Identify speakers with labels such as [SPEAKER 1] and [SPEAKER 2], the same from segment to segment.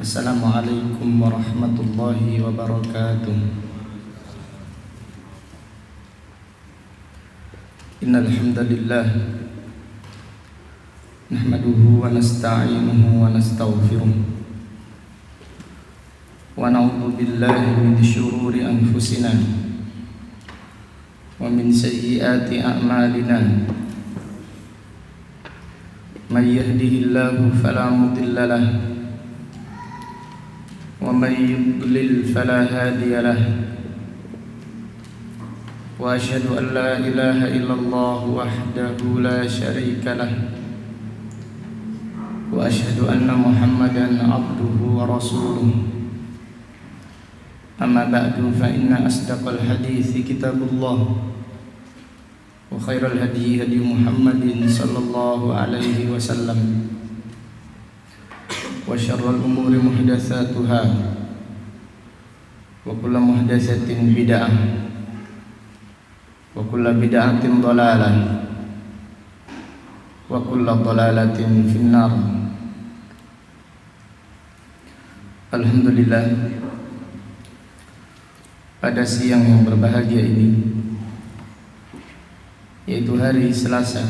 [SPEAKER 1] Assalamualaikum warahmatullahi wabarakatuh. Innal hamdalillah nahmaduhu wa nasta'inuhu wa nastaghfiruh wa na'udzu billahi min shururi anfusina wa min sayyiati a'malina. Man yahdihillahu fala mudilla lahu wa man yudlil fala hadiya lahu. Wa asyhadu an la ilaha illallah wahdahu la syarika lahu wa asyhadu anna Muhammadan abduhu wa rasuluh. Amma ba'du, fa inna asdaqal hadithi kitabullah wa khairal hadi hadi Muhammadin sallallahu alaihi wasallam wa syarrul umuri muhdatsatuha wa kullu muhdatsatin bid'ah wa kullu bid'atin dhalalah wa kullu dhalalatin finnar. Alhamdulillah, pada siang yang berbahagia ini, yaitu hari Selasa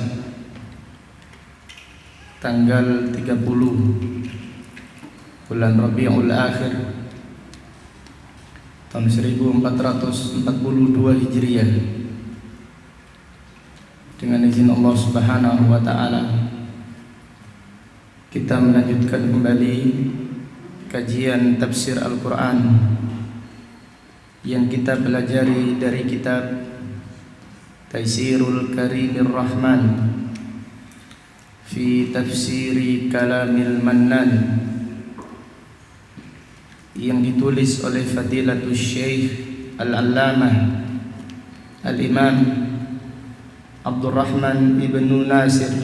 [SPEAKER 1] tanggal 30 bulan Rabiul Akhir tahun 1442 Hijriah, dengan izin Allah Subhanahu wa taala kita melanjutkan kembali kajian tafsir Al-Qur'an yang kita pelajari dari kitab Taisirul Karimir Rahman fi tafsiri kalamil Mannan, yang ditulis oleh Fadilatul Syekh Al-Allamah Al-Imam Abdurrahman ibn Nasir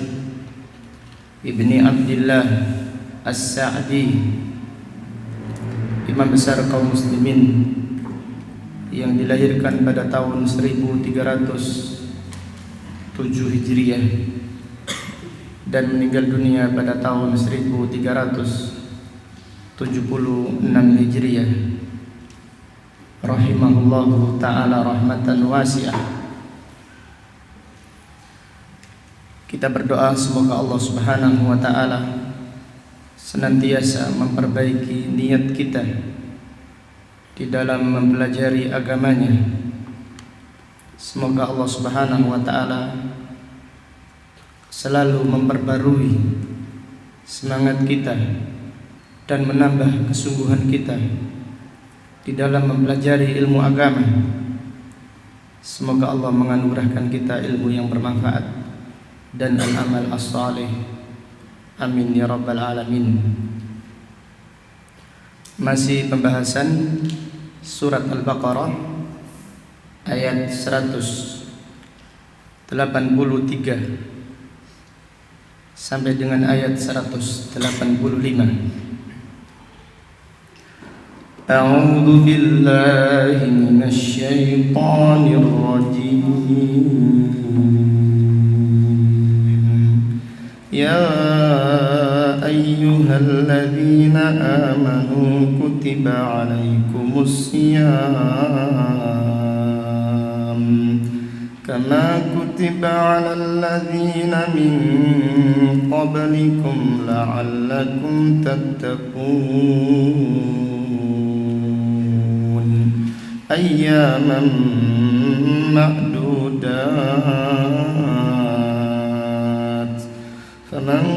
[SPEAKER 1] ibni Abdillah As-Sa'di, imam besar kaum muslimin, yang dilahirkan pada tahun 1307 Hijriah dan meninggal dunia pada tahun 1376 Hijriah, rahimahullahu ta'ala rahmatan wasi'ah. Kita berdoa semoga Allah Subhanahu wa ta'ala senantiasa memperbaiki niat kita di dalam mempelajari agamanya. Semoga Allah Subhanahu wa ta'ala selalu memperbarui semangat kita dan menambah kesungguhan kita di dalam mempelajari ilmu agama. Semoga Allah menganugerahkan kita ilmu yang bermanfaat dan al-amal as-salih. Amin ya rabbal alamin. Masih pembahasan surat Al-Baqarah ayat 183 sampai dengan ayat 185. A'udzu billahi minasy syaithanir rajim. Ya ayyuhalladzina amanu kutiba alaikumus siyam kama kutiba alal ladzina min qablikum la'allakum tattaqun ayyaman ma'dudat faman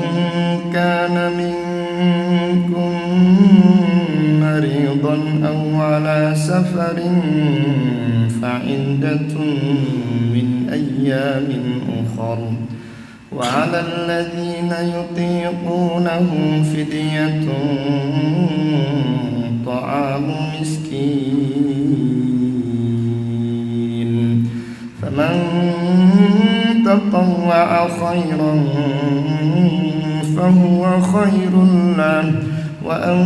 [SPEAKER 1] kana minkum maridan aw ala safarin fa'iddatun min ayyamin ukhar wa 'alal ladzina yutiqunahu fidyatun ta'amu miskin faman tatawwa'a khairan fahuwa khairun lahu wa an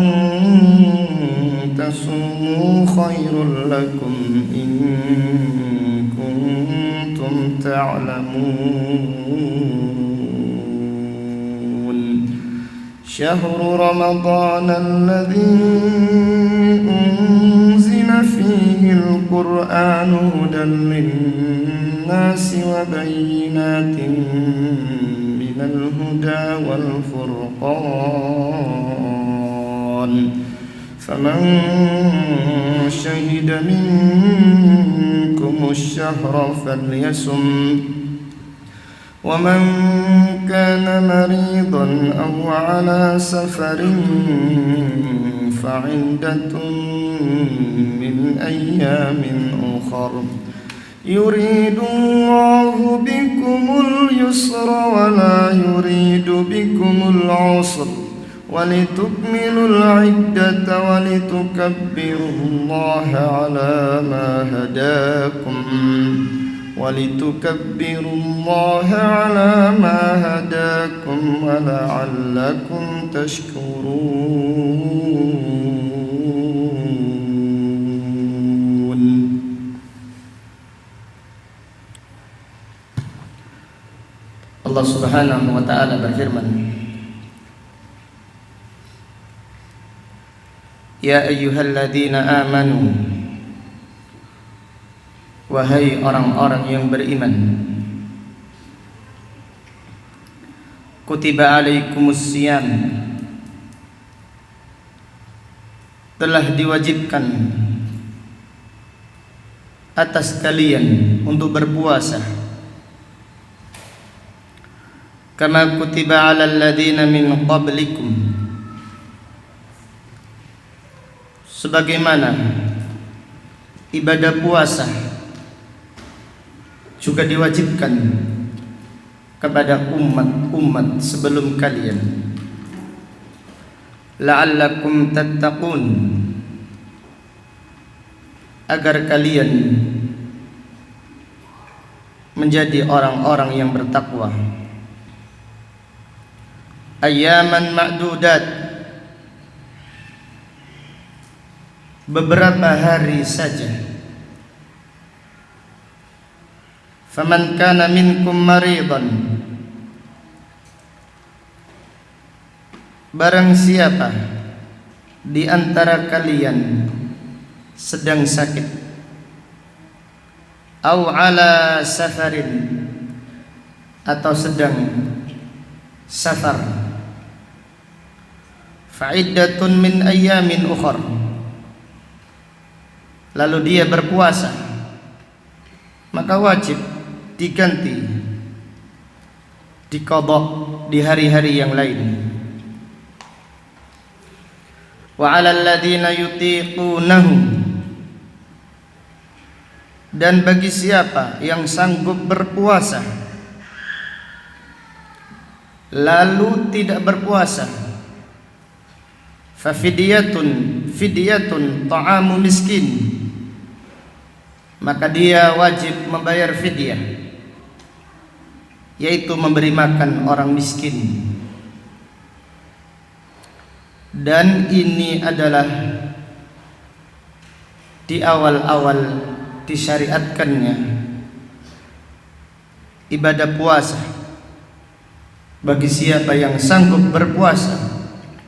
[SPEAKER 1] tasumu khairul lakum in kuntum ta'lamun. شهر رمضان الذي أنزل فيه القرآن هدى للناس وبينات من الهدى والفرقان فمن شهد منكم الشهر فليصم ومن كان مريضا أو على سفر فعدة من أيام أخر يريد الله بكم اليسر ولا يريد بكم العسر ولتكملوا العدة ولتكبروا الله على ما هداكم ولعلكم تشكرون. Allah Subhanahu wa ta'ala berfirman, Ya ayyuhalladzina amanu, wahai orang-orang yang beriman, kutiba alaikumus siyam, telah diwajibkan atas kalian untuk berpuasa, kama kutiba alal ladzina min qablikum, sebagaimana ibadah puasa juga diwajibkan kepada umat-umat sebelum kalian, la'allakum tattaqun, agar kalian menjadi orang-orang yang bertakwa. Ayyaman ma'dudat, beberapa hari saja. Faman kana minkum maridan, barang siapa di antara kalian sedang sakit, au ala safarin, atau sedang safar, fa'iddatun min ayyamin ukhar, lalu dia berpuasa, maka wajib diganti, diqadha di hari-hari yang lain. Wa 'alal ladzina yutiqunahu, dan bagi siapa yang sanggup berpuasa lalu tidak berpuasa, fa fidyatun ta'amu miskin, maka dia wajib membayar fidyah, yaitu memberi makan orang miskin. Dan ini adalah di awal-awal disyariatkannya ibadah puasa bagi siapa yang sanggup berpuasa,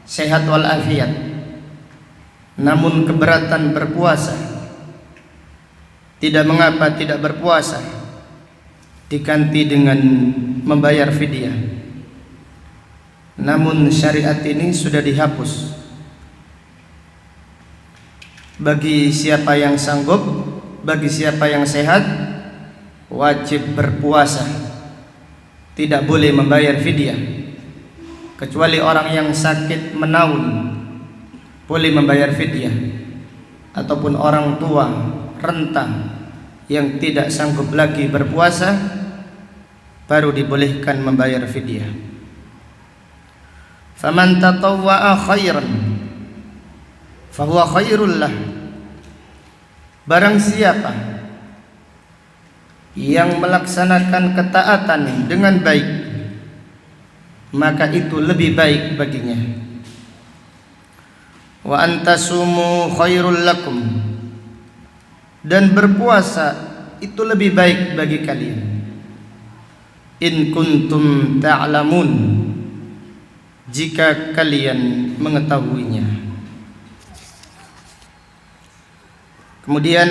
[SPEAKER 1] sehat walafiat, namun keberatan berpuasa, tidak mengapa tidak berpuasa, diganti dengan membayar fidyah. Namun syariat ini sudah dihapus. Bagi siapa yang sanggup, bagi siapa yang sehat, wajib berpuasa, tidak boleh membayar fidyah. Kecuali orang yang sakit menaun boleh membayar fidyah, ataupun orang tua renta yang tidak sanggup lagi berpuasa baru dibolehkan membayar fidyah. Faman tatawwa'a khairan fahuwa khairul lah, barang siapa yang melaksanakan ketaatan dengan baik, maka itu lebih baik baginya. Wa antasumu khairul lakum, dan berpuasa itu lebih baik bagi kalian. In kuntum ta'lamun, jika kalian mengetahuinya. Kemudian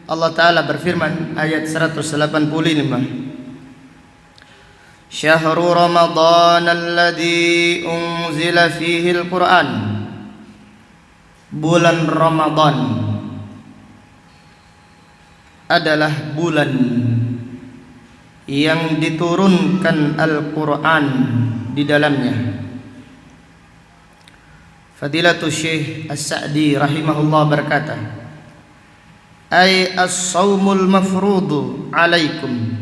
[SPEAKER 1] Allah Ta'ala berfirman ayat 185, Syahru Ramadan alladzi unzila fihi al-Quran. Bulan Ramadan adalah bulan yang diturunkan Al-Quran di dalamnya. Fadilatul Syekh As-Sa'di rahimahullah berkata, ay as-sawmul mafrudu alaikum.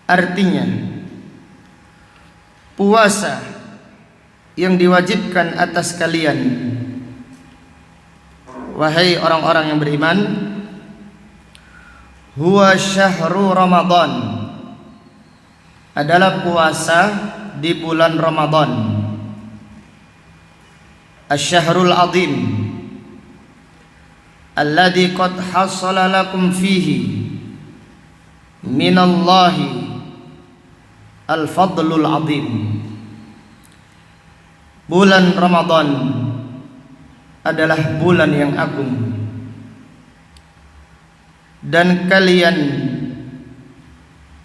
[SPEAKER 1] Artinya, puasa yang diwajibkan atas kalian, wahai orang-orang yang beriman, huwa syahru Ramadan, adalah puasa di bulan Ramadan, asy-syahrul azim, alladzi qad hasala lakum fihi minallahi al-fadlul azim. Bulan Ramadan adalah bulan yang agung, dan kalian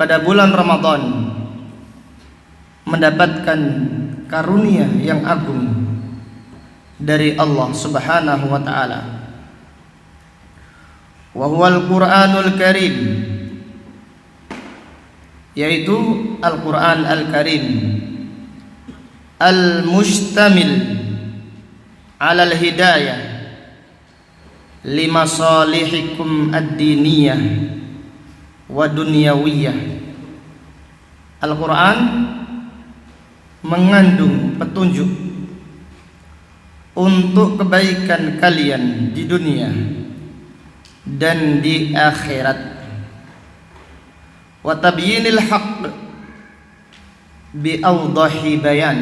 [SPEAKER 1] pada bulan Ramadan mendapatkan karunia yang agung dari Allah Subhanahu wa taala. Wa huwal Qur'anul Karim, yaitu Al-Quran Al-Karim, al-mustamil ala al-hidayah limasalihikum ad-diniyah wa dunyawiyah. Al-Quran mengandung petunjuk untuk kebaikan kalian di dunia dan di akhirat. Wa tabyinil haqq bi awdahi bayan,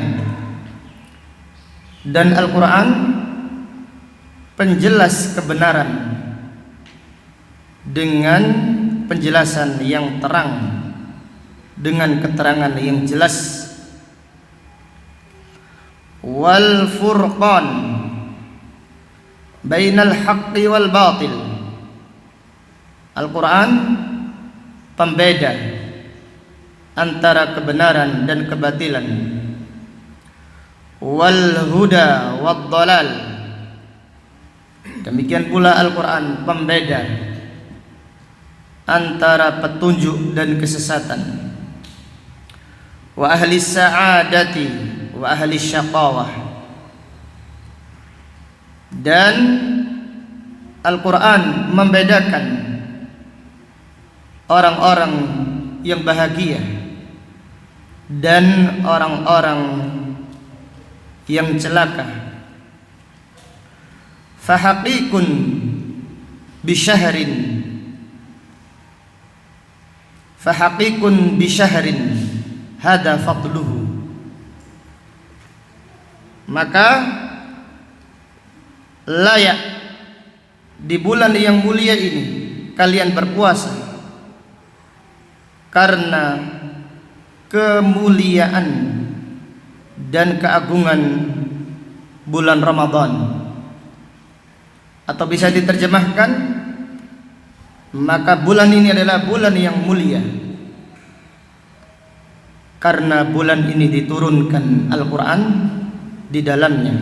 [SPEAKER 1] dan Al-Quran penjelas kebenaran dengan penjelasan yang terang, dengan keterangan yang jelas. Wal furqan bainal haqqi wal batil. Al-Quran pembeda antara kebenaran dan kebatilan. Wal huda wad dalal, demikian pula Al-Quran pembeda antara petunjuk dan kesesatan. Wa ahli sa'adati wa ahli syaqawah, dan Al-Quran membedakan orang-orang yang bahagia dan orang-orang yang celaka. Fahaqiqun bisyahrin, fahaqiqun bisyahrin hada fadluhu. Maka layak di bulan yang mulia ini kalian berpuasa, karena kemuliaan dan keagungan bulan Ramadan. Atau bisa diterjemahkan, maka bulan ini adalah bulan yang mulia karena bulan ini diturunkan Al-Quran di dalamnya.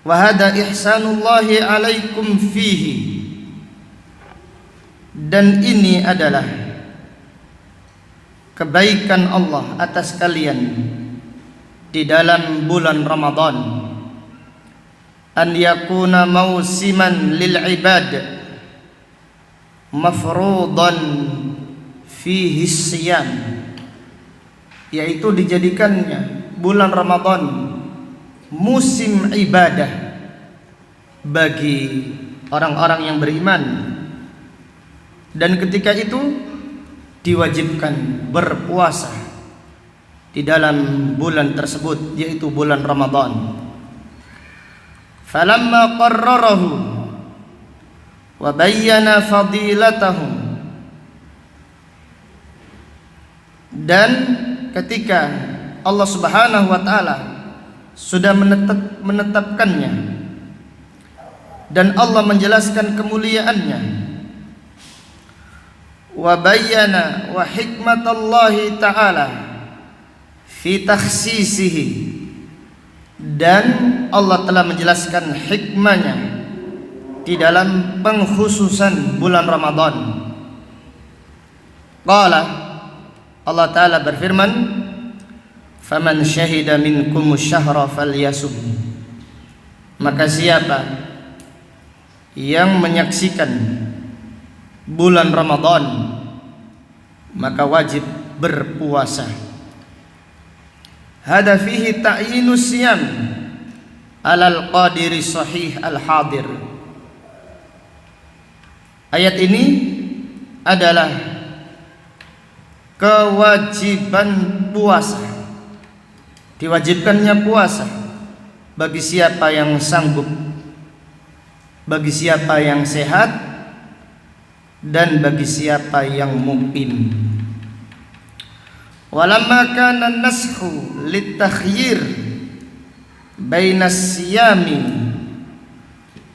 [SPEAKER 1] Wa hada ihsanullahi alaikum fihi, dan ini adalah kebaikan Allah atas kalian di dalam bulan Ramadan. An yakuna mausiman lil ibad mafruḍan fihi siyam, yaitu dijadikannya bulan Ramadan musim ibadah bagi orang-orang yang beriman, dan ketika itu diwajibkan berpuasa di dalam bulan tersebut, yaitu bulan Ramadan. Falamma qarrarahu wa bayyana fadilatahu, dan ketika Allah Subhanahu wa taala sudah menetapkannya dan Allah menjelaskan kemuliaannya, wa bayyana wa hikmatallahi ta'ala fi takhsisihi, dan Allah telah menjelaskan hikmahnya di dalam pengkhususan bulan Ramadan. Qala, Allah Ta'ala berfirman, faman syahida minkumus syahra falyasum, maka siapa yang menyaksikan bulan Ramadan maka wajib berpuasa. Hada fihi ta'yinus siyam alal qadiri sahih al-hadir. Ayat ini adalah kewajiban puasa, diwajibkannya puasa bagi siapa yang sanggup, bagi siapa yang sehat, dan bagi siapa yang mukim. Walamma kana an-naskhu litakhyir baina as-siyami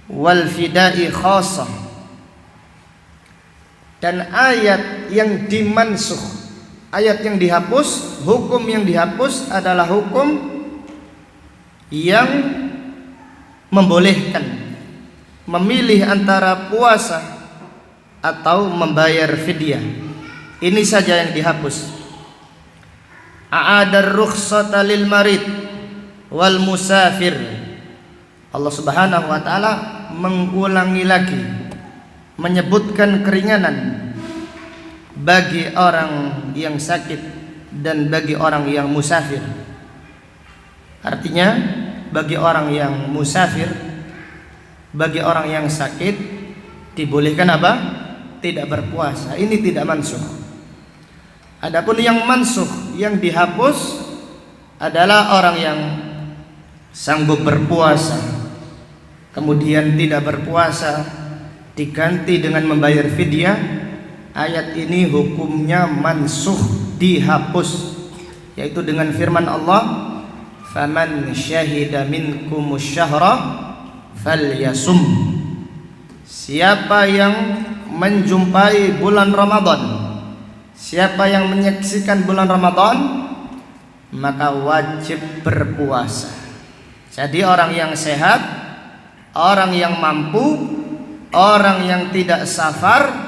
[SPEAKER 1] wal fida'i khassah, dan ayat yang dimansuh, ayat yang dihapus, hukum yang dihapus adalah hukum yang membolehkan memilih antara puasa atau membayar fidyah. Ini saja yang dihapus. A'adar rukhsata lil marid wal musafir. Allah Subhanahu wa taala mengulangi lagi, menyebutkan keringanan bagi orang yang sakit dan bagi orang yang musafir. Artinya bagi orang yang musafir, bagi orang yang sakit dibolehkan apa? Tidak berpuasa. Ini tidak mansuh. Adapun yang mansuh, yang dihapus adalah orang yang sanggup berpuasa kemudian tidak berpuasa diganti dengan membayar fidyah. Ayat ini hukumnya mansuh, dihapus, yaitu dengan firman Allah, faman syahida minkumus syahra falyasum. Siapa yang menjumpai bulan Ramadan, siapa yang menyaksikan bulan Ramadan, maka wajib berpuasa. Jadi orang yang sehat, orang yang mampu, orang yang tidak safar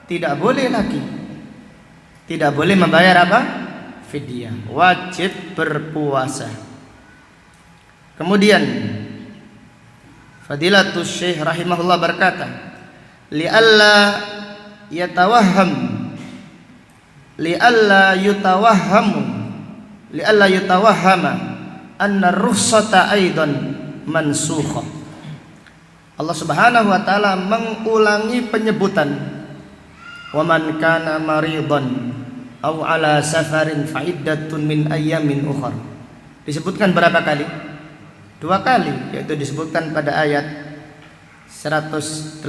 [SPEAKER 1] tidak boleh lagi, tidak boleh membayar apa? Fidyah, wajib berpuasa. Kemudian Fadilatul Syekh rahimahullah berkata, li'alla yutawahhama anna rukhsata aidan mansukhah. Allah Subhanahu wa taala mengulangi penyebutan wa man kana maridan aw ala safarin fa iddatun min ayyamin ukhra. Disebutkan berapa kali? 2 kali, yaitu disebutkan pada ayat 184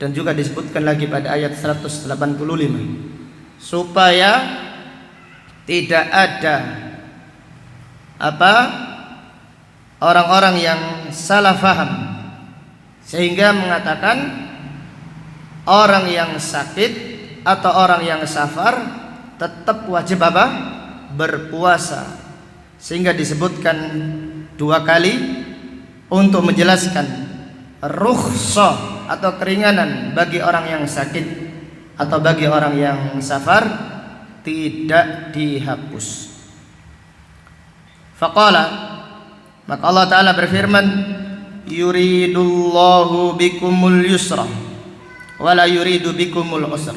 [SPEAKER 1] dan juga disebutkan lagi pada ayat 185, supaya tidak ada orang-orang yang salah faham sehingga mengatakan orang yang sakit atau orang yang safar tetap wajib berpuasa, sehingga disebutkan 2 kali untuk menjelaskan rukhsah atau keringanan bagi orang yang sakit atau bagi orang yang safar tidak dihapus. Faqala, maka Allah Ta'ala berfirman, yuridullahu bikumul yusra wala yuridu bikumul usra.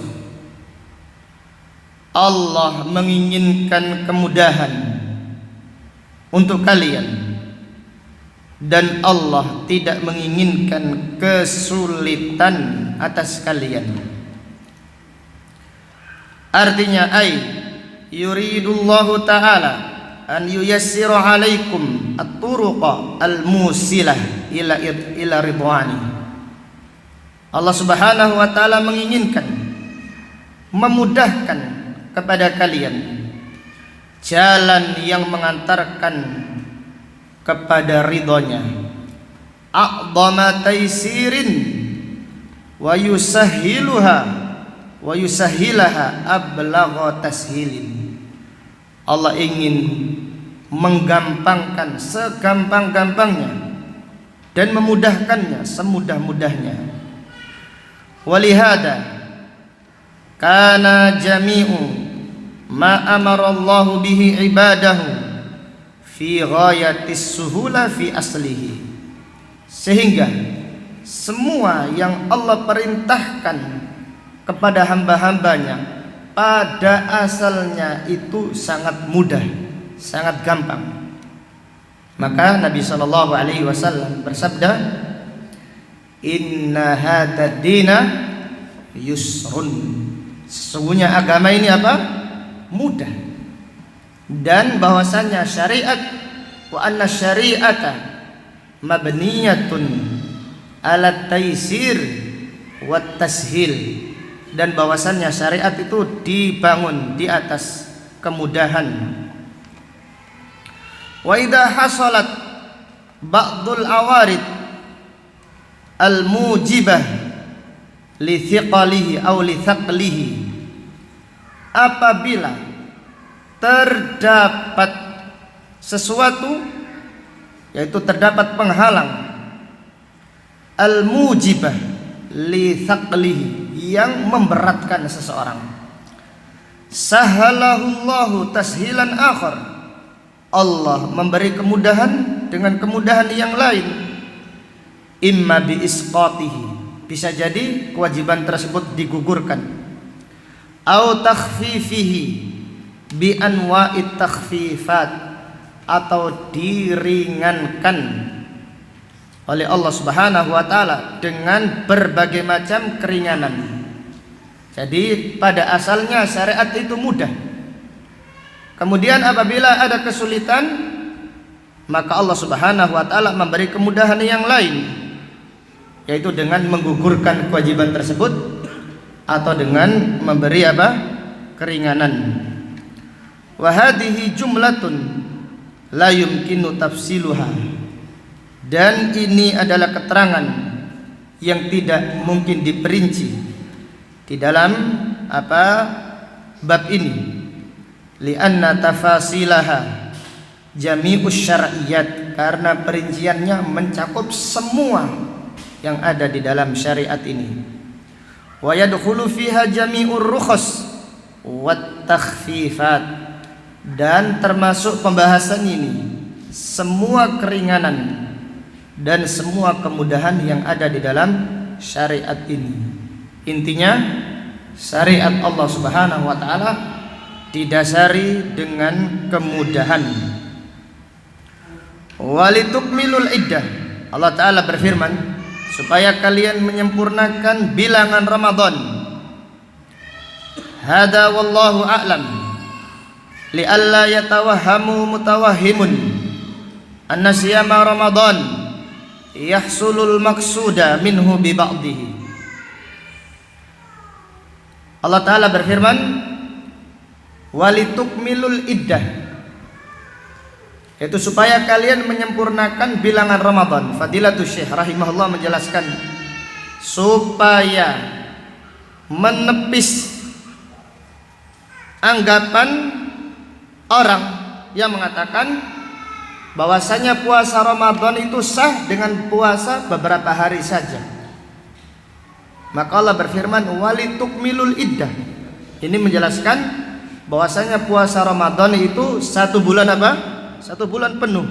[SPEAKER 1] Allah menginginkan kemudahan untuk kalian dan Allah tidak menginginkan kesulitan atas kalian. Artinya yuridullahu ta'ala an yuyassiru alaikum at-turuqa al-musilah ila ridwani. Allah Subhanahu wa taala menginginkan memudahkan kepada kalian jalan yang mengantarkan kepada ridhonya, a'dhama taisirin wa yusahhilaha ablagha tashilin. Allah ingin menggampangkan segampang-gampangnya dan memudahkannya semudah-mudahnya. Walihada kana jami'u ma amara Allah bihi ibadahu fi ghayatis suhula fi aslihi. Sehingga semua yang Allah perintahkan kepada hamba-hambanya pada asalnya itu sangat mudah, sangat gampang. Maka Nabi SAW bersabda, inna hadad dina yusrun. Sesungguhnya agama ini apa? Mudah. Dan bahwasannya syariat, wa anna syari'ata mabniyatun ala taisir wa tashil. Dan bahwasannya syariat itu dibangun di atas kemudahan. Wa idza hasalat ba'dul awarid al-mujibah li thiqalihi aw li thaqlihi, apabila terdapat sesuatu, yaitu terdapat penghalang al-mujibah li thaqlihi, yang memberatkan seseorang, sahalahullahu tashilan akhar, Allah memberi kemudahan dengan kemudahan yang lain. Imma bi isqatihi, bisa jadi kewajiban tersebut digugurkan, au takhfifihi bi anwa'it takhfifat, atau diringankan oleh Allah Subhanahu wa taala dengan berbagai macam keringanan. Jadi pada asalnya syariat itu mudah. Kemudian apabila ada kesulitan, maka Allah Subhanahu wa taala memberi kemudahan yang lain, yaitu dengan menggugurkan kewajiban tersebut atau dengan memberi apa? Keringanan. Wa hadhihi jumlatun la yumkinu tafsiluha. Dan ini adalah keterangan yang tidak mungkin diperinci di dalam apa? Bab ini. Li'anna tafasilaha jami'us syar'iyyat, karena perinciannya mencakup semua yang ada di dalam syariat ini. Wa yadkhulu fiha jami'ur rukhas wat takhfifat, dan termasuk pembahasan ini semua keringanan dan semua kemudahan yang ada di dalam syariat ini. Intinya syariat Allah Subhanahu wa taala didasari dengan kemudahan. Walitukmilul iddah, Allah taala berfirman, supaya kalian menyempurnakan bilangan Ramadan. Hada wallahu a'lam, li'alla yatawahhamu mutawahhimun anna siyama Ramadan yahsulul maqsuda minhu bi ba'dihi. Allah taala berfirman, walitukmilul iddah, yaitu supaya kalian menyempurnakan bilangan Ramadan. Fadilatul Syekh rahimahullah menjelaskan, supaya menepis anggapan orang yang mengatakan bahwasanya puasa Ramadan itu sah dengan puasa beberapa hari saja. Maka Allah berfirman, walitukmilul iddah. Ini menjelaskan bahwasanya puasa Ramadan itu 1 bulan apa? 1 bulan penuh.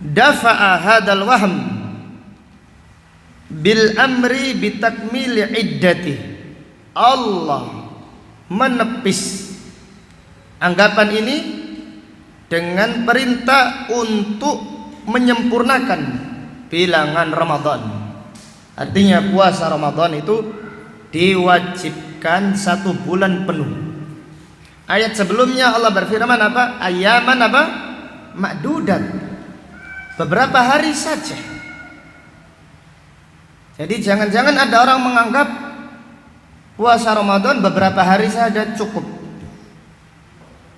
[SPEAKER 1] Dafa'a hadal wahm bil amri bitakmil iddati. Allah menepis anggapan ini dengan perintah untuk menyempurnakan bilangan Ramadan. Artinya puasa Ramadan itu diwajibkan 1 bulan penuh. Ayat sebelumnya Allah berfirman apa? Ayaman apa? Ma'dudat, beberapa hari saja. Jadi jangan-jangan ada orang menganggap puasa Ramadan beberapa hari saja cukup.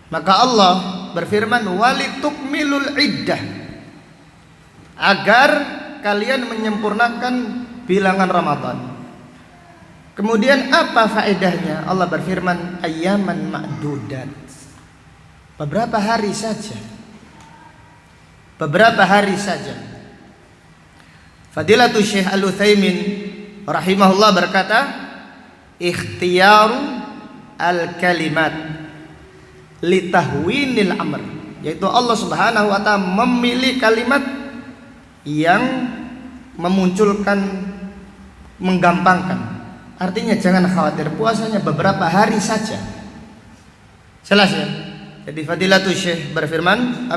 [SPEAKER 1] Maka Allah berfirman walitukmilul iddah, agar kalian menyempurnakan bilangan Ramadan. Kemudian apa faedahnya? Allah berfirman ayyaman ma'dudat, beberapa hari saja. Beberapa hari saja. Fadilatul Syekh Al-Utsaimin rahimahullah berkata, ikhtiyaru al-kalimat litahwinil amr, yaitu Allah Subhanahu wa taala memilih kalimat yang memunculkan, menggampangkan. Artinya jangan khawatir, puasanya beberapa hari saja. Jelas ya? Jadi Fadilatul Syekh berfirman,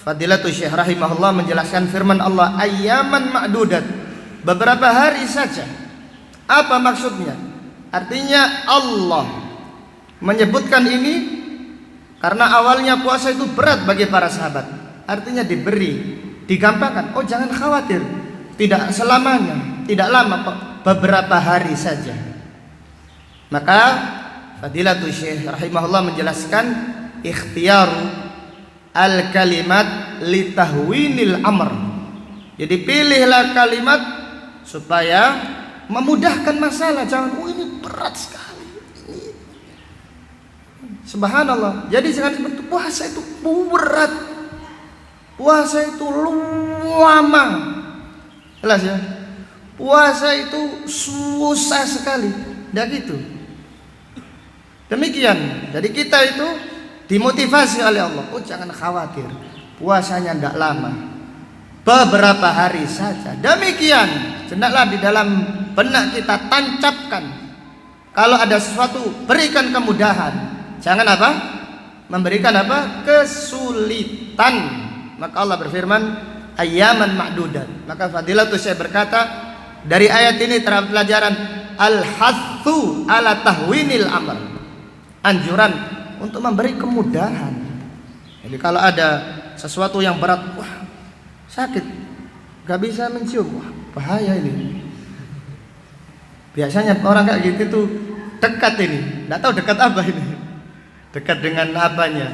[SPEAKER 1] Fadilatul Syekh rahimahullah menjelaskan firman Allah ayyaman ma'dudat, beberapa hari saja. Apa maksudnya? Artinya Allah menyebutkan ini karena awalnya puasa itu berat bagi para sahabat. Artinya diberi, digampangkan. Oh jangan khawatir, tidak selamanya, tidak lama kok, beberapa hari saja. Maka Fadilatul Syekh rahimahullah menjelaskan ikhtiyaru al-kalimat litahwinil amr. Jadi pilihlah kalimat supaya memudahkan masalah. Jangan, oh ini berat sekali. Subhanallah. Jadi jangan seperti itu. Puasa itu berat. Puasa itu lama. Jelas ya? Puasa itu susah sekali. Tidak gitu. Demikian. Jadi kita itu dimotivasi oleh Allah. Oh jangan khawatir, puasanya tidak lama, beberapa hari saja. Demikian, hendaklah di dalam benak kita tancapkan. Kalau ada sesuatu, berikan kemudahan. Jangan apa? Memberikan apa? Kesulitan. Maka Allah berfirman ayyaman ma'dudat. Maka Fadilatul Syekh berkata, dari ayat ini terdapat pelajaran al-hathu ala tahwinil amr, anjuran untuk memberi kemudahan. Jadi kalau ada sesuatu yang berat, wah sakit, gak bisa mencium, wah bahaya ini. Biasanya orang kayak gitu tuh dekat ini, nggak tahu dekat apa ini, dekat dengan apanya.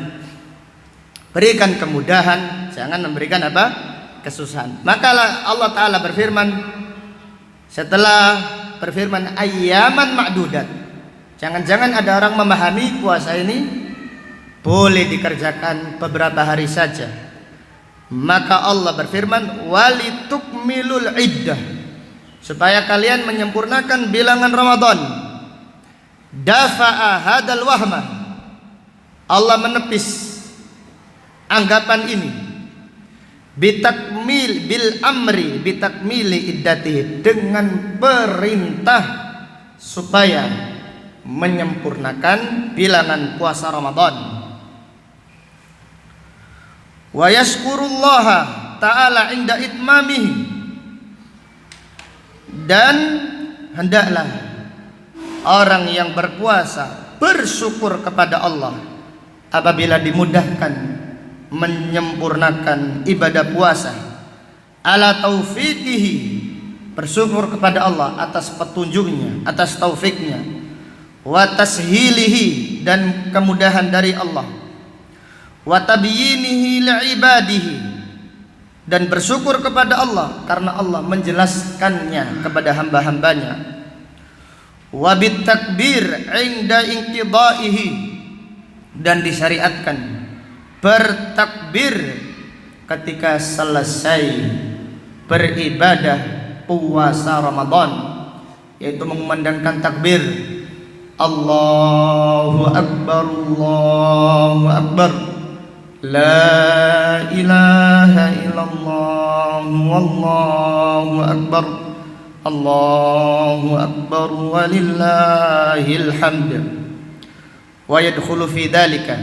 [SPEAKER 1] Berikan kemudahan, jangan memberikan apa? Kesusahan. Maka Allah Ta'ala berfirman, setelah berfirman ayyaman ma'dudat, jangan-jangan ada orang memahami puasa ini boleh dikerjakan beberapa hari saja. Maka Allah berfirman walitukmilul iddah, supaya kalian menyempurnakan bilangan Ramadan. Dafa'a hadal wahma, Allah menepis anggapan ini. Bitakmil bil amri bitakmili iddatihi, dengan perintah supaya menyempurnakan bilangan puasa Ramadan. Wa yashkurullaha ta'ala inda itmamihi, dan hendaklah orang yang berpuasa bersyukur kepada Allah apabila dimudahkan menyempurnakan ibadah puasa. Ala taufiqihi, bersyukur kepada Allah atas petunjuknya, atas taufiknya. Wa tashilihi, dan kemudahan dari Allah. Wa tabyinihi li'ibadihi, dan bersyukur kepada Allah karena Allah menjelaskannya kepada hamba-hambanya. Wa bitakbir 'inda inqidaihi, dan disyariatkan bertakbir ketika selesai beribadah puasa Ramadan, yaitu mengumandangkan takbir Allahu Akbar, Allahu Akbar, la ilaha illallah, wallahu akbar, Allahu akbar, walillahil hamd. Wa yadkhulu fi dhalika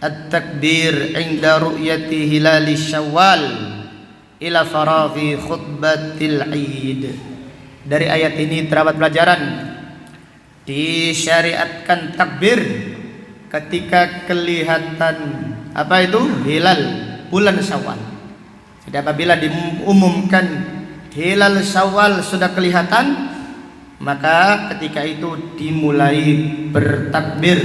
[SPEAKER 1] at-takbir 'inda ru'yati hilal Syawal ila faraghi khutbatil Id. Dari ayat ini terdapat pelajaran, disyariatkan takbir ketika kelihatan apa itu? Hilal bulan Syawal. Jadi apabila diumumkan hilal Syawal sudah kelihatan, maka ketika itu dimulai bertakbir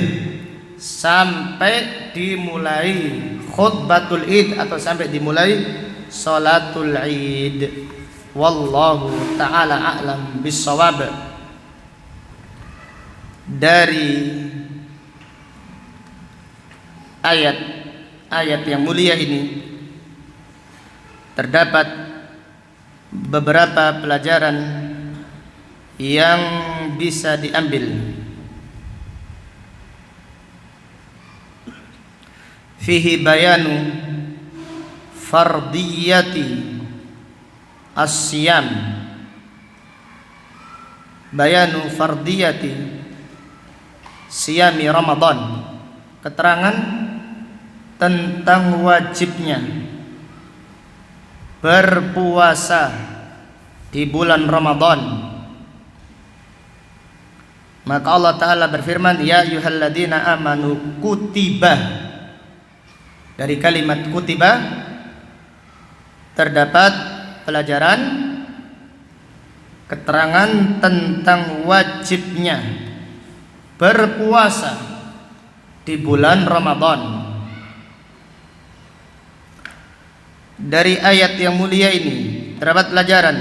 [SPEAKER 1] sampai dimulai khutbatul id atau sampai dimulai salatul id. Wallahu ta'ala a'lam bissawab. Dari ayat yang mulia ini terdapat beberapa pelajaran yang bisa diambil. Fihi bayanu fardiyati as-siyam, bayanu fardiyati siyami Ramadan, keterangan tentang wajibnya berpuasa di bulan Ramadan. Maka Allah Ta'ala berfirman, ya ayyuhalladzina amanu kutiba. Dari kalimat kutiba terdapat pelajaran keterangan tentang wajibnya berpuasa di bulan Ramadan. Dari ayat yang mulia ini terdapat pelajaran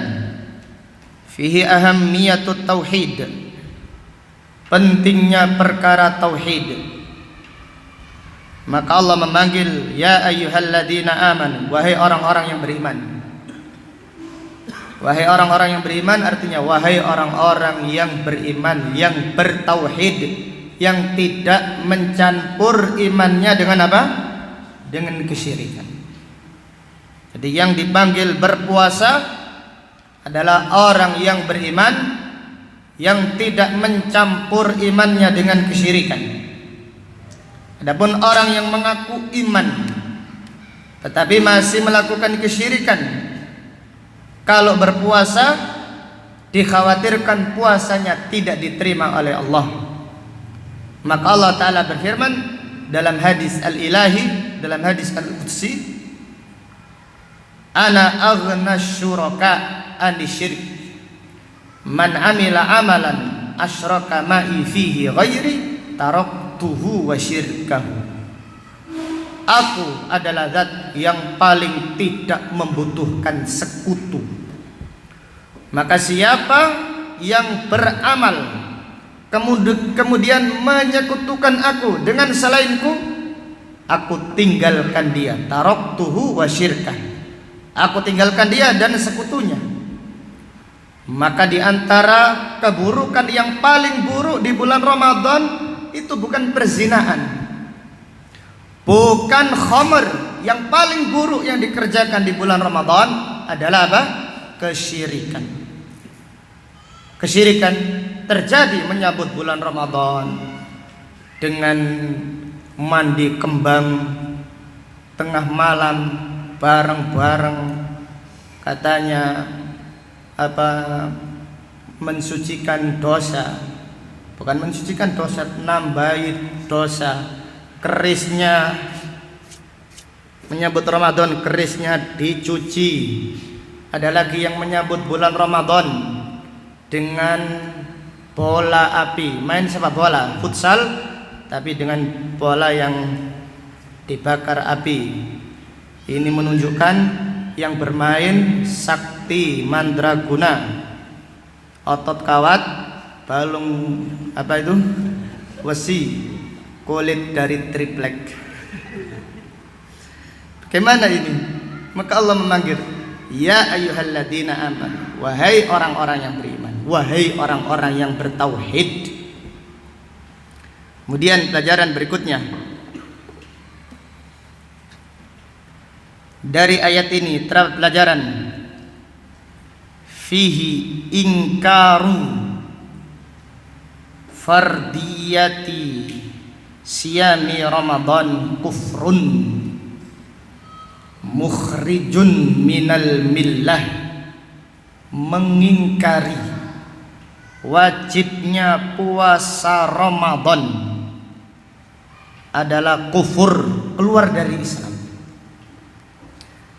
[SPEAKER 1] fihi ahammiyatut tauhid, pentingnya perkara tauhid. Maka Allah memanggil ya ayyuhalladzina amanu, wahai orang-orang yang beriman. Wahai orang-orang yang beriman artinya wahai orang-orang yang beriman, yang bertauhid, yang tidak mencampur imannya dengan apa? Dengan kesyirikan. Jadi yang dipanggil berpuasa adalah orang yang beriman, yang tidak mencampur imannya dengan kesyirikan. Adapun orang yang mengaku iman tetapi masih melakukan kesyirikan, kalau berpuasa dikhawatirkan puasanya tidak diterima oleh Allah. Maka Allah Ta'ala berfirman dalam hadis al-ilahi, dalam hadis al-qudsi, ana aghna syuraka anisyirk, man amila amalan asyraka ma'i fihi ghairi taraktuhu wa syirkahu. Aku adalah zat yang paling tidak membutuhkan sekutu. Maka siapa yang beramal kemudian menyekutukan aku dengan selainku, aku tinggalkan dia. Taraktuhu wa syirkah, aku tinggalkan dia dan sekutunya. Maka di antara keburukan yang paling buruk di bulan Ramadan itu bukan perzinahan, bukan khamr. Yang paling buruk yang dikerjakan di bulan Ramadan adalah apa? Kesyirikan. Kesyirikan terjadi menyambut bulan Ramadan dengan mandi kembang tengah malam bareng-bareng, katanya apa, mensucikan dosa. Bukan mensucikan dosa, nambahin dosa. Kerisnya menyambut Ramadan, kerisnya dicuci. Ada lagi yang menyambut bulan Ramadan dengan bola api, main sepak bola, futsal, tapi dengan bola yang dibakar api. Ini menunjukkan yang bermain sakti mandraguna, otot kawat, balung apa itu, wesi, kulit dari triplek. Bagaimana ini? Maka Allah memanggil ya ayyuhalladzina amanu, wahai orang-orang yang beriman, wahai orang-orang yang bertauhid. Kemudian pelajaran berikutnya dari ayat ini terdapat pelajaran fihi ingkaru fardiyati siyami Ramadan kufrun mukhrijun minal millah, mengingkari wajibnya puasa Ramadan adalah kufur, keluar dari Islam.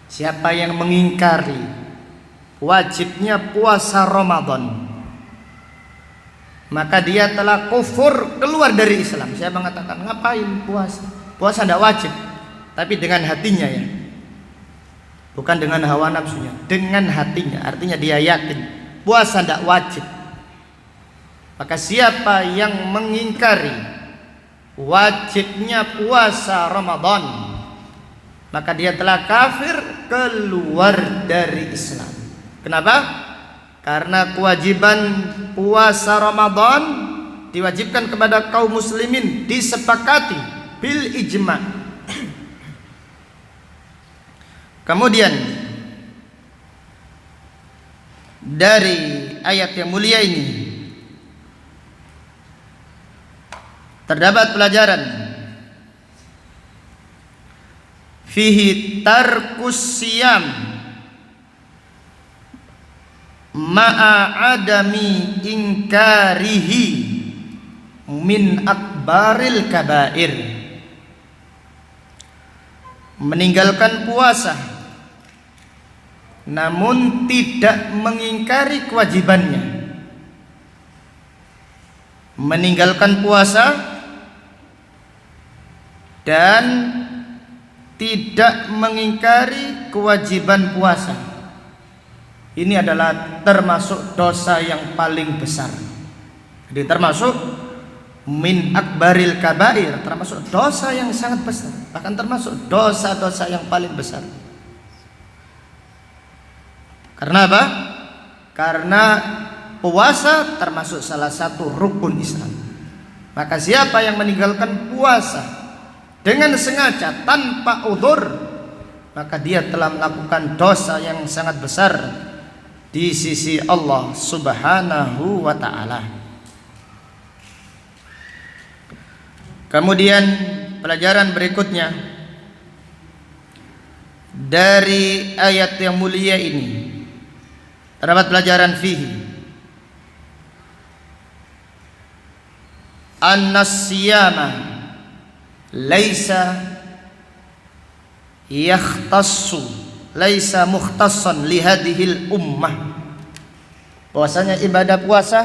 [SPEAKER 1] Siapa yang mengingkari wajibnya puasa Ramadan, maka dia telah kufur, keluar dari Islam. Saya mengatakan, ngapain puasa? Puasa tidak wajib, tapi dengan hatinya ya, bukan dengan hawa nafsunya, dengan hatinya. Artinya dia yakin puasa tidak wajib. Maka siapa yang mengingkari wajibnya puasa Ramadan, maka dia telah kafir, keluar dari Islam. Kenapa? Karena kewajiban puasa Ramadan diwajibkan kepada kaum muslimin, disepakati bil ijma'. Kemudian dari ayat yang mulia ini terdapat pelajaran fihi tarkus siyam ma'a adami inkarihi min akbaril kabair. Meninggalkan puasa namun tidak mengingkari kewajibannya. Meninggalkan puasa dan tidak mengingkari kewajiban puasa, ini adalah termasuk dosa yang paling besar. Jadi termasuk min akbaril kabair, termasuk dosa yang sangat besar, bahkan termasuk dosa-dosa yang paling besar. Karena apa? Karena puasa termasuk salah satu rukun Islam. Maka siapa yang meninggalkan puasa dengan sengaja tanpa udzur, maka dia telah melakukan dosa yang sangat besar di sisi Allah Subhanahu wa ta'ala. Kemudian pelajaran berikutnya dari ayat yang mulia ini terdapat pelajaran fihi an-siyama laisa yakhtassu, laisa mukhtassan li hadhil ummah. Bahwasanya ibadah puasa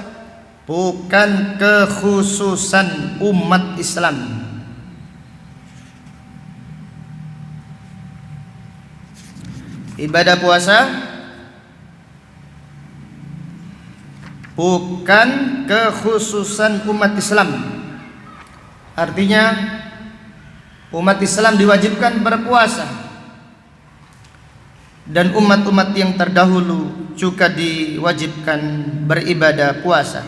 [SPEAKER 1] bukan kekhususan umat Islam. Ibadah puasa bukan kekhususan umat Islam. Artinya umat Islam diwajibkan berpuasa, dan umat-umat yang terdahulu juga diwajibkan beribadah puasa.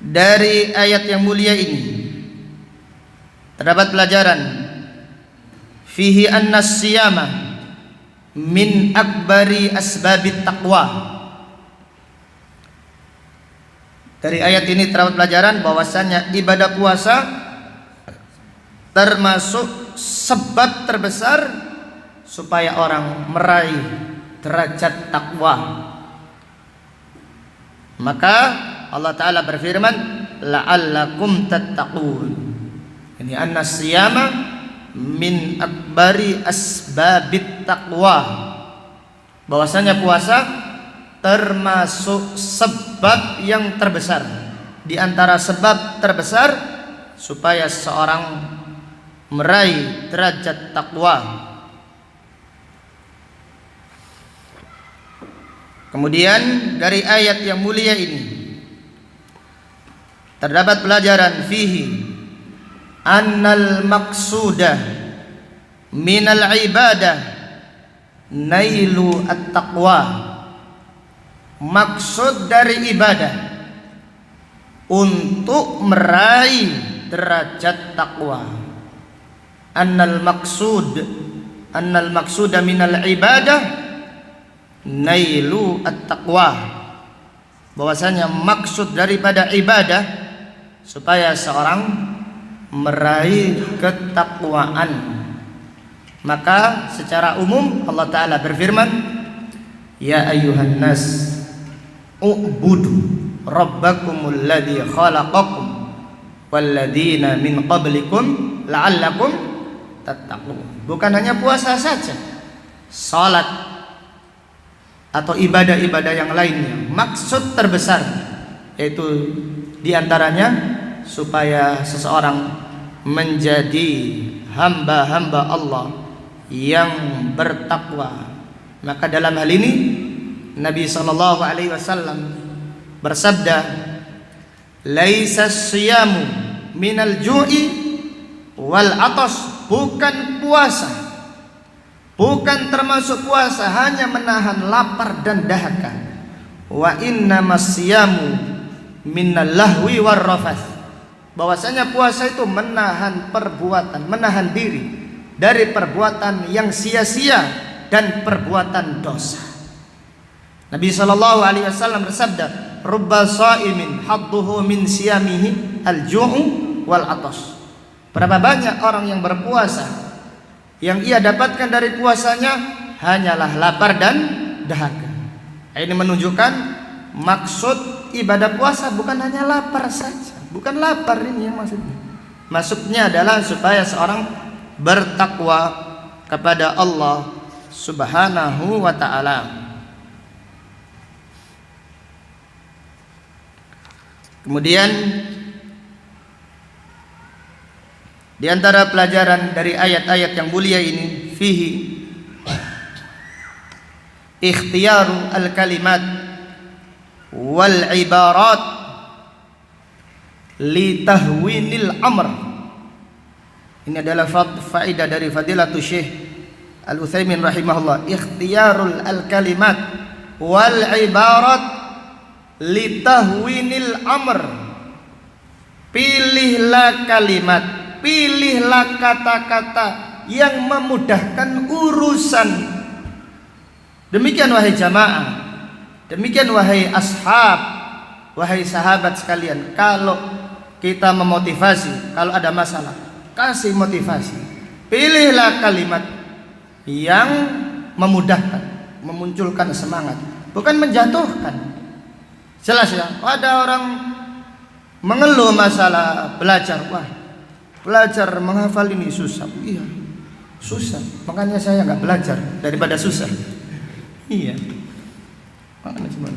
[SPEAKER 1] Dari ayat yang mulia ini terdapat pelajaran fihi annas siyama min akbari asbabit taqwa. Dari ayat ini terdapat pelajaran bahwasanya ibadah puasa termasuk sebab terbesar supaya orang meraih derajat takwa. Maka Allah Ta'ala berfirman, la'allakum tattaqun. Ini annas siyama min akbari asbabit taqwa, bahwasanya puasa termasuk sebab yang terbesar, di antara sebab terbesar supaya seorang meraih derajat takwa. Kemudian dari ayat yang mulia ini terdapat pelajaran fihi annal maqsuda minal ibadah nailu at-taqwa. Maksud dari ibadah untuk meraih derajat takwa. Annal maqsuda minal ibadah nailu at-taqwa. Bahwasanya maksud daripada ibadah supaya seorang meraih ketakwaan. Maka secara umum Allah Ta'ala berfirman, ya ayyuhan nas u'budu rabbakumul ladzi khalaqakum walladzina min qablikum la'allakum tattaqun. Bukan hanya puasa saja, salat, atau ibadah-ibadah yang lainnya. Maksud terbesar yaitu diantaranya supaya seseorang menjadi hamba-hamba Allah yang bertakwa. Maka dalam hal ini Nabi SAW bersabda, "Laisa siyamu minal ju'i wal atas." Bukan puasa, bukan termasuk puasa hanya menahan lapar dan dahaga. Wa innamas siyamu minal lahwi war rafath. Bahwasanya puasa itu menahan perbuatan, menahan diri dari perbuatan yang sia-sia dan perbuatan dosa. Nabi SAW bersabda, "Rubba sha'imin hadduhu min siyamihi al-ju'u wal atas." Berapa banyak orang yang berpuasa yang ia dapatkan dari puasanya hanyalah lapar dan dahaga. Ini menunjukkan maksud ibadah puasa bukan hanya lapar saja. Bukan lapar ini yang maksudnya. Maksudnya adalah supaya seorang bertakwa kepada Allah Subhanahu wa ta'ala. Kemudian di antara pelajaran dari ayat-ayat yang mulia ini, fihi ikhtiyaru al-kalimat wal ibarat li tahwinil amr. Ini adalah faedah dari fadilatul Syekh Al-Utsaimin rahimahullah. Ikhtiyarul al-kalimat wal ibarat li tahwinil amr. Pilihlah kalimat, pilihlah kata-kata yang memudahkan urusan. Demikian wahai jamaah, demikian wahai ashab, wahai sahabat sekalian. Kalau kita memotivasi, kalau ada masalah, kasih motivasi. Pilihlah kalimat yang memudahkan, memunculkan semangat, bukan menjatuhkan. Jelas ya, ada orang mengeluh masalah belajar. Wah, belajar menghafal ini susah. Iya, susah. Makanya saya nggak belajar daripada susah. Iya.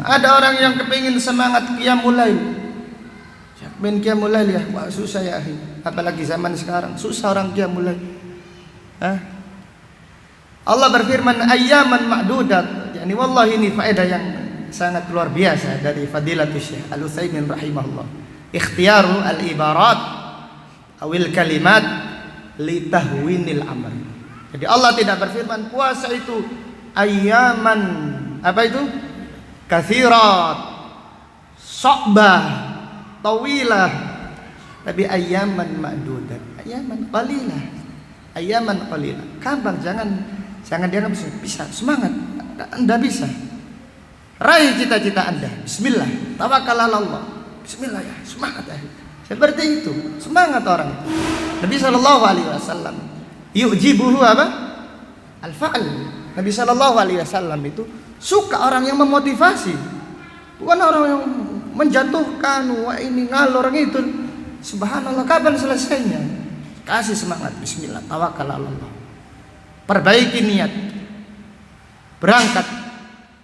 [SPEAKER 1] Ada orang yang kepingin semangat qiyamul lail. Ben qiyamul lail ya, wah susah ya akhi. Apalagi zaman sekarang, susah orang qiyamul lail. Allah berfirman ayyaman ma'dudat. Yani wallahi ini faedah yang sangat luar biasa dari fadilatul Syekh Al-Utsaimin rahimahullah. Ikhtiyaru al-ibarat awil kalimat li tahwinil amal. Jadi Allah tidak berfirman puasa itu ayyaman apa itu? Katsirat, sa'bah, tawilah, tapi ayyaman ma'dudat, ayyaman qalilah, ayyaman qalilah. Gampang, jangan dianggap bisa. Semangat, Anda bisa. Raih cita-cita Anda. Bismillah, tawakkal 'ala Allah. Bismillah ya, semangat ya. Seperti itu, semangat orang. Nabi sallallahu alaihi wasallam yujibuhu apa? Al-fa'l. Nabi sallallahu alaihi wasallam itu suka orang yang memotivasi, bukan orang yang menjatuhkan. Wah ini ngalor gitu. Subhanallah, kapan selesainya? Kasih semangat. Bismillah, tawakkal 'ala Allah. Perbaiki niat, berangkat,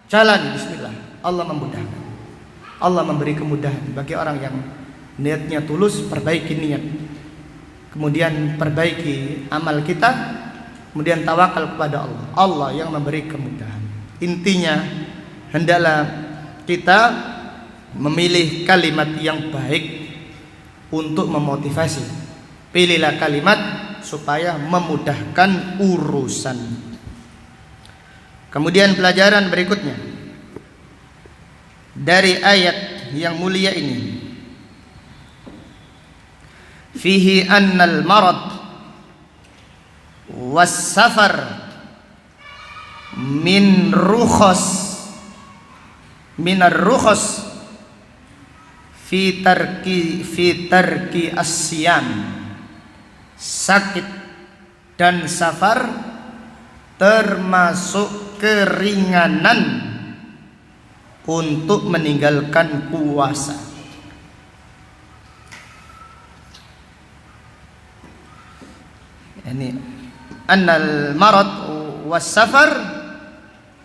[SPEAKER 1] jalan. Bismillah, Allah memudahkan. Allah memberi kemudahan bagi orang yang niatnya tulus. Perbaiki niat, kemudian perbaiki amal kita, kemudian tawakal kepada Allah. Allah yang memberi kemudahan. Intinya hendaklah kita memilih kalimat yang baik untuk memotivasi. Pilihlah kalimat supaya memudahkan urusan. Kemudian pelajaran berikutnya dari ayat yang mulia ini, fihi annal marad was safar minar rukhas fi tarki asyam. Sakit dan safar termasuk keringanan untuk meninggalkan puasa. Ini annal marad was safar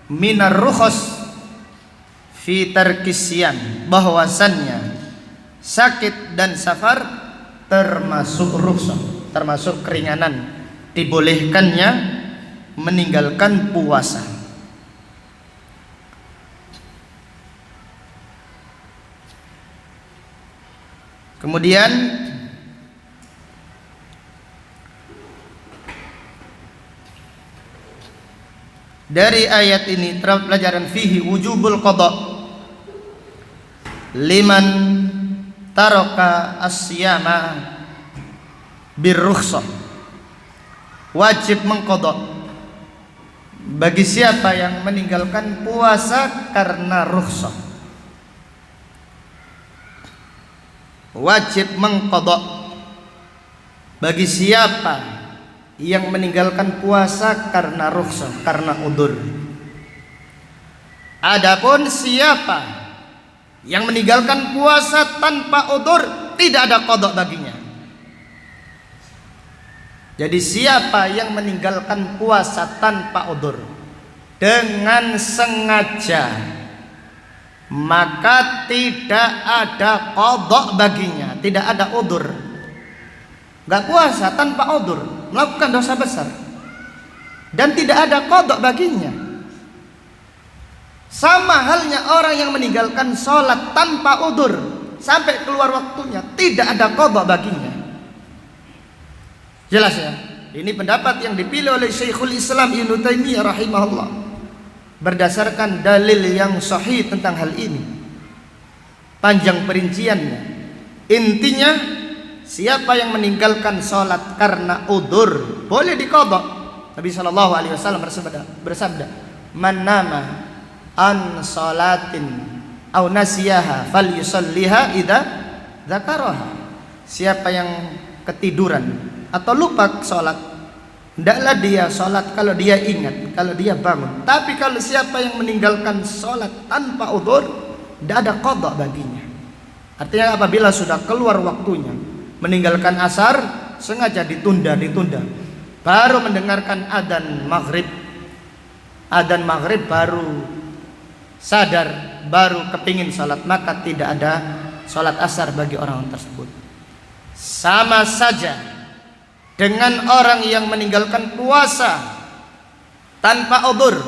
[SPEAKER 1] minar rukhas fi tarkisyan, bahwasannya sakit dan safar termasuk rukhsah, termasuk keringanan, dibolehkannya meninggalkan puasa. Kemudian dari ayat ini terdapat pelajaran fihi wujubul qada liman taraka as-siyama birrukhsah, wajib mengqada bagi siapa yang meninggalkan puasa karena rukhsah, wajib mengqada bagi siapa yang meninggalkan puasa karena rukhsah, karena udzur. Adapun siapa yang meninggalkan puasa tanpa udzur, tidak ada qada baginya. Jadi siapa yang meninggalkan puasa tanpa udzur dengan sengaja, maka tidak ada qada baginya, tidak ada udzur. Enggak puasa tanpa udzur, melakukan dosa besar dan tidak ada qada baginya. Sama halnya orang yang meninggalkan sholat tanpa udzur sampai keluar waktunya, tidak ada qada baginya. Jelas ya? Ini pendapat yang dipilih oleh Syekhul Islam Ibnu Taimiyah rahimahullah berdasarkan dalil yang sahih tentang hal ini. Panjang perinciannya. Intinya, siapa yang meninggalkan sholat karena udzur boleh diqada. Nabi sallallahu alaihi wasallam bersabda, "Man nama an salatin aw nasiyaha falyusalliha idza dzakaraha." Siapa yang ketiduran atau lupa sholat, hendaklah dia sholat kalau dia ingat, kalau dia bangun. Tapi kalau siapa yang meninggalkan sholat tanpa udzur, tidak ada qada baginya. Artinya apabila sudah keluar waktunya, meninggalkan asar sengaja ditunda, baru mendengarkan adzan maghrib baru sadar, baru kepingin sholat, maka tidak ada sholat asar bagi orang tersebut. Sama saja dengan orang yang meninggalkan puasa tanpa udzur,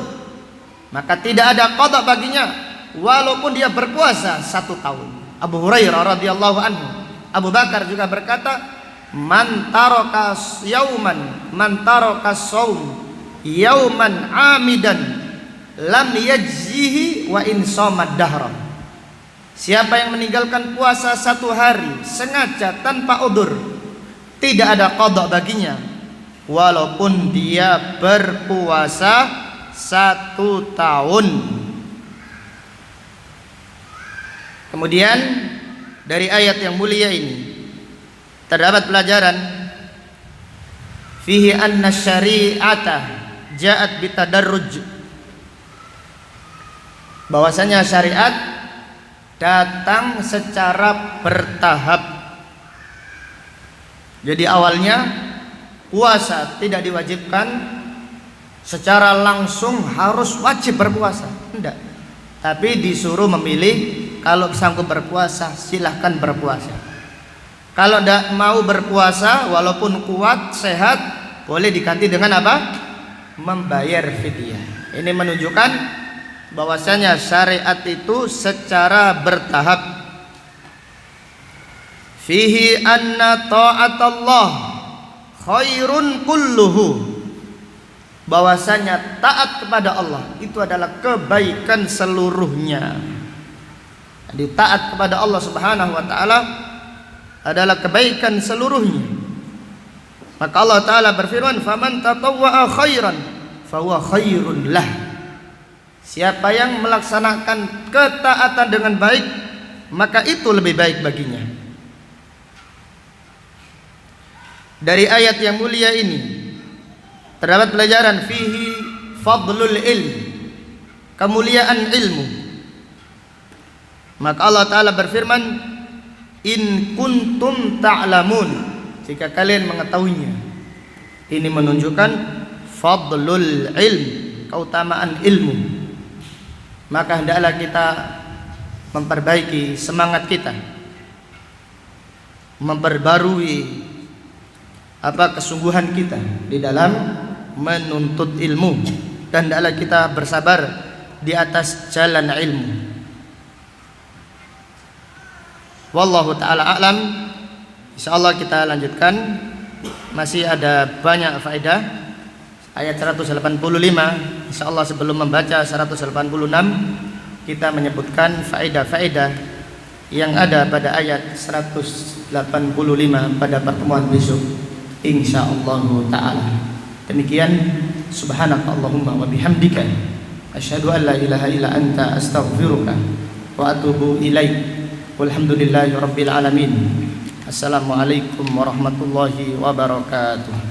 [SPEAKER 1] maka tidak ada qada baginya walaupun dia berpuasa 1 tahun. Abu Hurairah radhiyallahu anhu, Abu Bakar juga berkata, man taraka shaum yauman amidan lam yajzihi wa in shomad dahra. Siapa yang meninggalkan puasa 1 hari sengaja tanpa udzur, tidak ada qada baginya walaupun dia berpuasa 1 tahun. Kemudian dari ayat yang mulia ini terdapat pelajaran fihi anna syari'ata ja'at bitadarruj, bahwasanya syariat datang secara bertahap. Jadi awalnya puasa tidak diwajibkan secara langsung harus wajib berpuasa, tidak. Tapi disuruh memilih, kalau sanggup berpuasa silahkan berpuasa. Kalau tidak mau berpuasa walaupun kuat sehat, boleh diganti dengan apa? Membayar fidyah. Ini menunjukkan bahwasanya syariat itu secara bertahap. Fihi anna ta'atallah khairun kulluhu, bahwasanya taat kepada Allah itu adalah kebaikan seluruhnya. Jadi taat kepada Allah Subhanahu wa taala adalah kebaikan seluruhnya. Maka Allah taala berfirman, "Faman tatawwa'a khairan fahuwa khairun lah." Siapa yang melaksanakan ketaatan dengan baik, maka itu lebih baik baginya. Dari ayat yang mulia ini terdapat pelajaran fihi fadlul ilm, kemuliaan ilmu. Maka Allah Ta'ala berfirman, in kuntum ta'lamun, jika kalian mengetahuinya. Ini menunjukkan fadlul ilm, keutamaan ilmu. Maka hendaklah kita memperbaiki semangat kita, memperbarui kesungguhan kita di dalam menuntut ilmu, dan hendaklah kita bersabar di atas jalan ilmu. Wallahu ta'ala a'lam. Insyaallah kita lanjutkan, masih ada banyak faedah. Ayat 185, insyaallah sebelum membaca 186 kita menyebutkan faedah-faedah yang ada pada ayat 185 pada pertemuan besok insyaallah ta'ala. Demikian, subhanakallahumma wa bihamdika asyhadu an la ilaha illa anta astaghfiruka wa atubu ilaik. Walhamdulillahi rabbil alamin. Assalamualaikum warahmatullahi wabarakatuh.